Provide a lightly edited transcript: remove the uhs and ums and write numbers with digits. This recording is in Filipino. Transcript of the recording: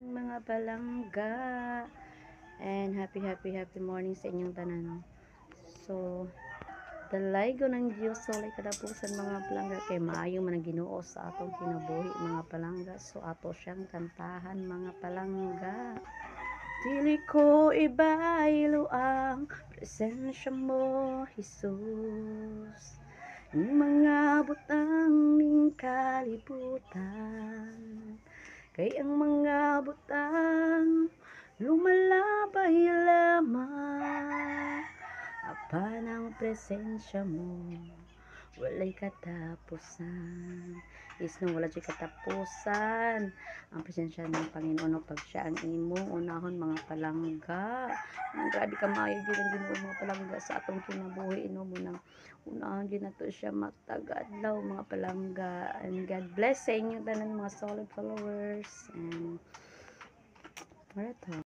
Mga palangga, and happy morning sa inyong tanan. So dalay ko ng Diyos solay kadapusan mga palangga, kay maayo man ang Ginoo sa atong kinabuhi mga palangga. So ato siyang kantahan mga palangga. Dili ko ibaylo ang presensya mo, Jesus, ng mga butang ning kalibutan. Kay ang mga butang lumalabay lamang, apan ang presensya mo walay katapusan. Is no, wala siya katapusan ang presensya ng Panginoon pag siya ang imong unahon mga palangga. Ang grabe ka maayo gyud ang Ginoo mga palangga sa atong kinabuhi, no mo nang unahon gyud nato siya matag-adlaw mga palangga. And God bless sa inyo tanan mga solid followers, and marathon.